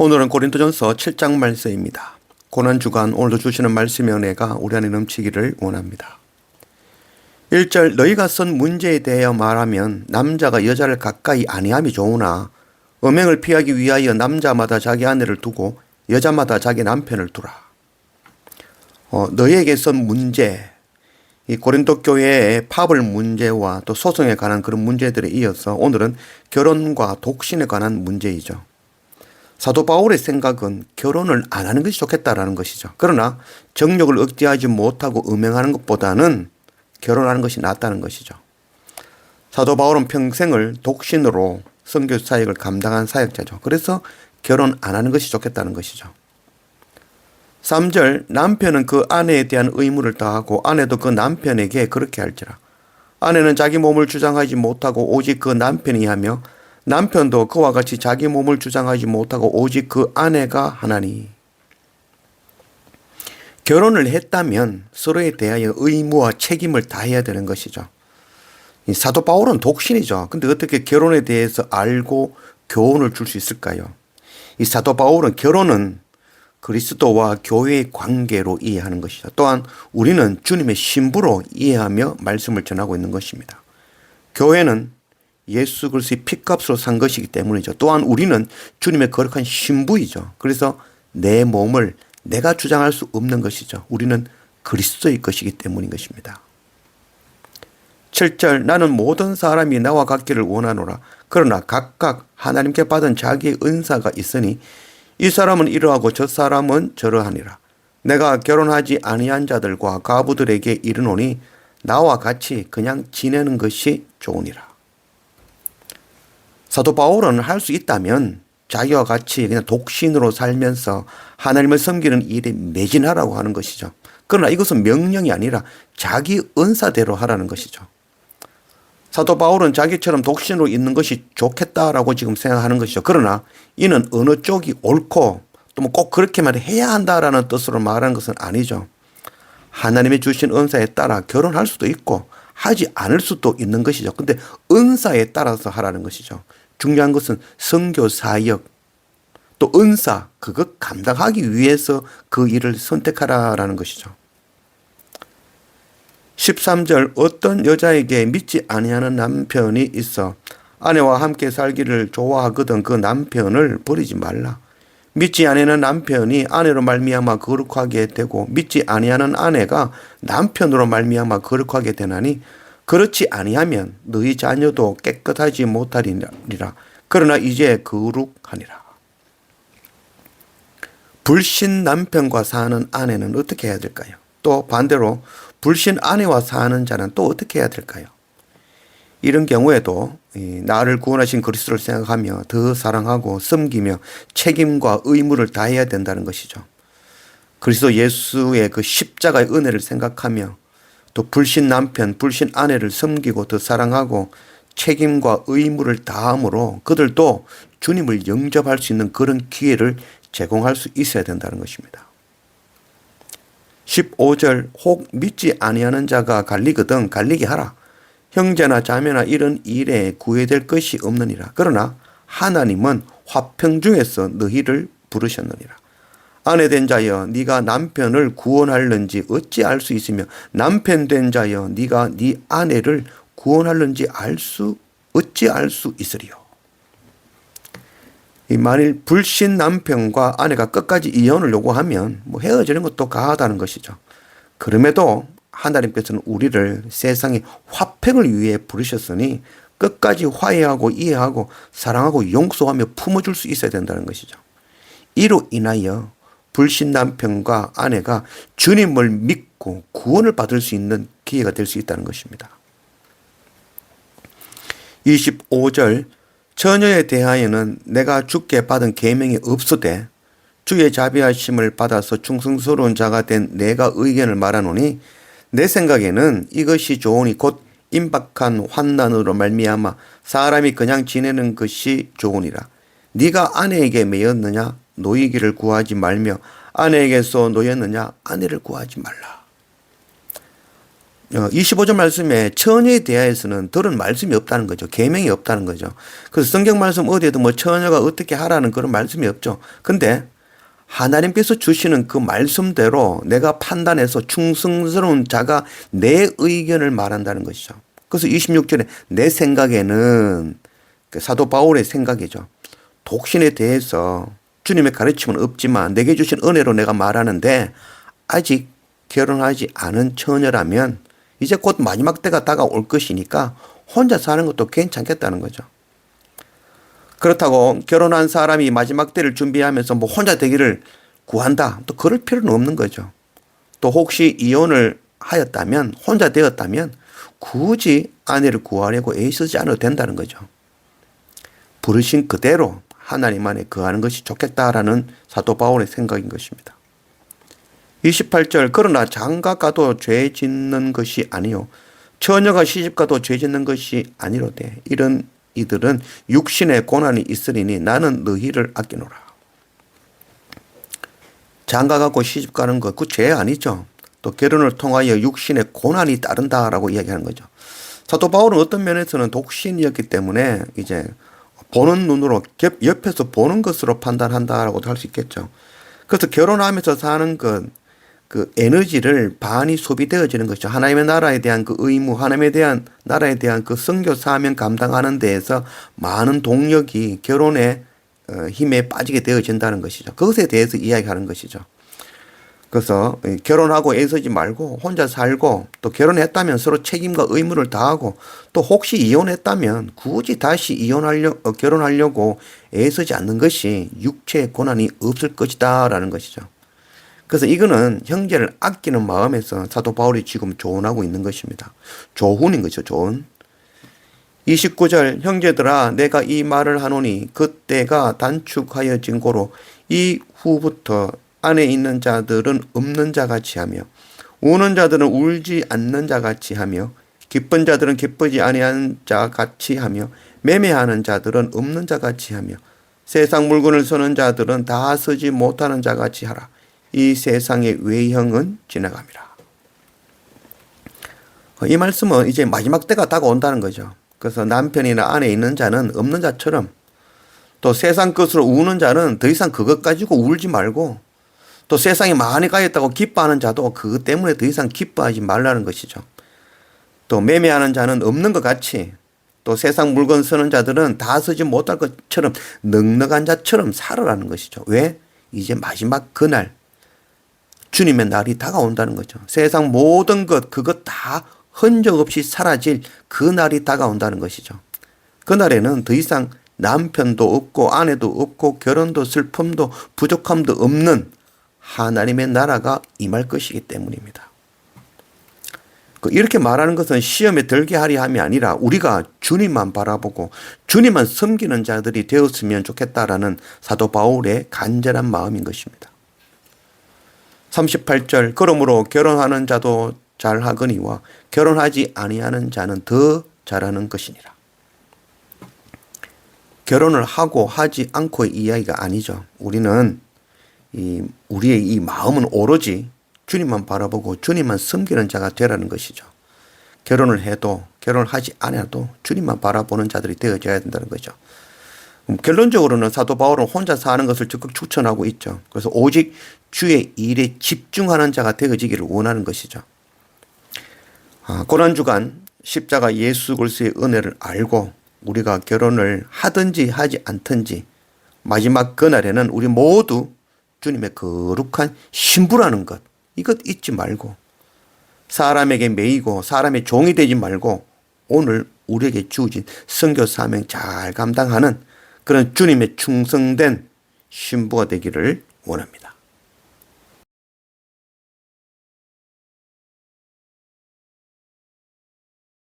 오늘은 고린도전서 7장 말씀입니다. 고난주간 오늘도 주시는 말씀의 은혜가 우리 안에 넘치기를 원합니다. 1절 너희가 쓴 문제에 대하여 말하면 남자가 여자를 가까이 아니함이 좋으나 음행을 피하기 위하여 남자마다 자기 아내를 두고 여자마다 자기 남편을 두라. 너희에게 쓴 문제, 이 고린도 교회의 파벌 문제와 또 소송에 관한 그런 문제들에 이어서 오늘은 결혼과 독신에 관한 문제이죠. 사도 바울의 생각은 결혼을 안 하는 것이 좋겠다라는 것이죠. 그러나 정욕을 억제하지 못하고 음행하는 것보다는 결혼하는 것이 낫다는 것이죠. 사도 바울은 평생을 독신으로 선교 사역을 감당한 사역자죠. 그래서 결혼 안 하는 것이 좋겠다는 것이죠. 3절 남편은 그 아내에 대한 의무를 다하고 아내도 그 남편에게 그렇게 할지라. 아내는 자기 몸을 주장하지 못하고 오직 그 남편이 하며 남편도 그와 같이 자기 몸을 주장하지 못하고 오직 그 아내가 하나니. 결혼을 했다면 서로에 대하여 의무와 책임을 다해야 되는 것이죠. 이 사도 바울은 독신이죠. 근데 어떻게 결혼에 대해서 알고 교훈을 줄 수 있을까요? 이 사도 바울은 결혼은 그리스도와 교회의 관계로 이해하는 것이죠. 또한 우리는 주님의 신부로 이해하며 말씀을 전하고 있는 것입니다. 교회는 예수 그리스도의 피값으로 산 것이기 때문이죠. 또한 우리는 주님의 거룩한 신부이죠. 그래서 내 몸을 내가 주장할 수 없는 것이죠. 우리는 그리스도의 것이기 때문인 것입니다. 7절 나는 모든 사람이 나와 같기를 원하노라. 그러나 각각 하나님께 받은 자기의 은사가 있으니 이 사람은 이러하고 저 사람은 저러하니라. 내가 결혼하지 아니한 자들과 과부들에게 이르노니 나와 같이 그냥 지내는 것이 좋으니라. 사도 바울은 할 수 있다면 자기와 같이 그냥 독신으로 살면서 하나님을 섬기는 일에 매진하라고 하는 것이죠. 그러나 이것은 명령이 아니라 자기 은사대로 하라는 것이죠. 사도 바울은 자기처럼 독신으로 있는 것이 좋겠다라고 지금 생각하는 것이죠. 그러나 이는 어느 쪽이 옳고 또 뭐 꼭 그렇게만 해야 한다라는 뜻으로 말하는 것은 아니죠. 하나님이 주신 은사에 따라 결혼할 수도 있고 하지 않을 수도 있는 것이죠. 근데 은사에 따라서 하라는 것이죠. 중요한 것은 선교 사역 또 은사 그것 감당하기 위해서 그 일을 선택하라라는 것이죠. 13절 어떤 여자에게 믿지 아니하는 남편이 있어 아내와 함께 살기를 좋아하거든 그 남편을 버리지 말라. 믿지 아니하는 남편이 아내로 말미암아 거룩하게 되고 믿지 아니하는 아내가 남편으로 말미암아 거룩하게 되나니 그렇지 아니하면 너희 자녀도 깨끗하지 못하리라. 그러나 이제 거룩하니라. 불신 남편과 사는 아내는 어떻게 해야 될까요? 또 반대로 불신 아내와 사는 자는 또 어떻게 해야 될까요? 이런 경우에도 나를 구원하신 그리스도를 생각하며 더 사랑하고 섬기며 책임과 의무를 다해야 된다는 것이죠. 그리스도 예수의 그 십자가의 은혜를 생각하며 또 불신 남편, 불신 아내를 섬기고 더 사랑하고 책임과 의무를 다함으로 그들도 주님을 영접할 수 있는 그런 기회를 제공할 수 있어야 된다는 것입니다. 15절 혹 믿지 아니하는 자가 갈리거든 갈리게 하라. 형제나 자매나 이런 일에 구애될 것이 없느니라. 그러나 하나님은 화평 중에서 너희를 부르셨느니라. 아내 된 자여 네가 남편을 구원할는지 어찌 알 수 있으며 남편 된 자여 네가 네 아내를 구원할는지 어찌 알 수 있으리요. 만일 불신 남편과 아내가 끝까지 이혼을 요구하면 헤어지는 것도 가하다는 것이죠. 그럼에도 하나님께서는 우리를 세상의 화평을 위해 부르셨으니 끝까지 화해하고 이해하고 사랑하고 용서하며 품어줄 수 있어야 된다는 것이죠. 이로 인하여 불신 남편과 아내가 주님을 믿고 구원을 받을 수 있는 기회가 될 수 있다는 것입니다. 25절 처녀에 대하여는 내가 주께 받은 계명이 없으되 주의 자비하심을 받아서 충성스러운 자가 된 내가 의견을 말하노니 내 생각에는 이것이 좋으니 곧 임박한 환난으로 말미암아 사람이 그냥 지내는 것이 좋으니라. 네가 아내에게 매였느냐 노이기를 구하지 말며 아내에게서 노였느냐 아내를 구하지 말라. 25절 말씀에 처녀에 대하여서는 들은 말씀이 없다는 거죠. 계명이 없다는 거죠. 그래서 성경 말씀 어디에도 뭐 처녀가 어떻게 하라는 그런 말씀이 없죠. 근데 하나님께서 주시는 그 말씀대로 내가 판단해서 충성스러운 자가 내 의견을 말한다는 것이죠. 그래서 26절에 내 생각에는 사도 바울의 생각이죠. 독신에 대해서 주님의 가르침은 없지만 내게 주신 은혜로 내가 말하는데 아직 결혼하지 않은 처녀라면 이제 곧 마지막 때가 다가올 것이니까 혼자 사는 것도 괜찮겠다는 거죠. 그렇다고 결혼한 사람이 마지막 때를 준비하면서 뭐 혼자 되기를 구한다. 또 그럴 필요는 없는 거죠. 또 혹시 이혼을 하였다면 혼자 되었다면 굳이 아내를 구하려고 애쓰지 않아도 된다는 거죠. 부르신 그대로 하나님 안에 거하는 것이 좋겠다라는 사도 바울의 생각인 것입니다. 28절 그러나 장가가도 죄 짓는 것이 아니요 처녀가 시집가도 죄 짓는 것이 아니로되 이런 이들은 육신의 고난이 있으리니 나는 너희를 아끼노라. 장가가고 시집가는 것 그 죄 아니죠. 또 결혼을 통하여 육신의 고난이 따른다라고 이야기하는 거죠. 사도 바울은 어떤 면에서는 독신이었기 때문에 이제 보는 눈으로 옆에서 보는 것으로 판단한다라고도 할 수 있겠죠. 그래서 결혼하면서 사는 그 에너지를 반이 소비되어지는 것이죠. 하나님의 나라에 대한 그 의무, 하나님에 대한 나라에 대한 그 선교 사명 감당하는 데에서 많은 동력이 결혼의 힘에 빠지게 되어진다는 것이죠. 그것에 대해서 이야기하는 것이죠. 그래서 결혼하고 애쓰지 말고 혼자 살고 또 결혼했다면 서로 책임과 의무를 다하고 또 혹시 이혼했다면 굳이 다시 결혼하려고 애쓰지 않는 것이 육체의 고난이 없을 것이다라는 것이죠. 그래서 이거는 형제를 아끼는 마음에서 사도 바울이 지금 조언하고 있는 것입니다. 조훈인 거죠. 조언. 29절 형제들아 내가 이 말을 하노니 그때가 단축하여진 고로 이후부터 안에 있는 자들은 없는 자같이 하며 우는 자들은 울지 않는 자같이 하며 기쁜 자들은 기쁘지 아니하는 자같이 하며 매매하는 자들은 없는 자같이 하며 세상 물건을 쓰는 자들은 다 쓰지 못하는 자같이 하라. 이 세상의 외형은 지나갑니다. 이 말씀은 이제 마지막 때가 다가온다는 거죠. 그래서 남편이나 아내 있는 자는 없는 자처럼 또 세상 것으로 우는 자는 더 이상 그것 가지고 울지 말고 또 세상에 많이 가있다고 기뻐하는 자도 그것 때문에 더 이상 기뻐하지 말라는 것이죠. 또 매매하는 자는 없는 것 같이 또 세상 물건 쓰는 자들은 다 쓰지 못할 것처럼 넉넉한 자처럼 살아라는 것이죠. 왜? 이제 마지막 그날 주님의 날이 다가온다는 거죠. 세상 모든 것 그것 다 흔적 없이 사라질 그 날이 다가온다는 것이죠. 그날에는 더 이상 남편도 없고 아내도 없고 결혼도 슬픔도 부족함도 없는 하나님의 나라가 임할 것이기 때문입니다. 이렇게 말하는 것은 시험에 들게 하려 함이 아니라 우리가 주님만 바라보고 주님만 섬기는 자들이 되었으면 좋겠다라는 사도 바울의 간절한 마음인 것입니다. 38절 그러므로 결혼하는 자도 잘하거니와 결혼하지 아니하는 자는 더 잘하는 것이니라. 결혼을 하고 하지 않고의 이야기가 아니죠. 우리는 우리의 이 마음은 오로지 주님만 바라보고 주님만 섬기는 자가 되라는 것이죠. 결혼을 해도 결혼을 하지 않아도 주님만 바라보는 자들이 되어져야 된다는 거죠. 결론적으로는 사도 바울은 혼자 사는 것을 적극 추천하고 있죠. 그래서 오직 주의 일에 집중하는 자가 되어지기를 원하는 것이죠. 고난주간 십자가 예수 그리스도의 은혜를 알고 우리가 결혼을 하든지 하지 않든지 마지막 그날에는 우리 모두 주님의 거룩한 신부라는 것 이것 잊지 말고 사람에게 매이고 사람의 종이 되지 말고 오늘 우리에게 주어진 선교 사명 잘 감당하는 그런 주님의 충성된 신부가 되기를 원합니다.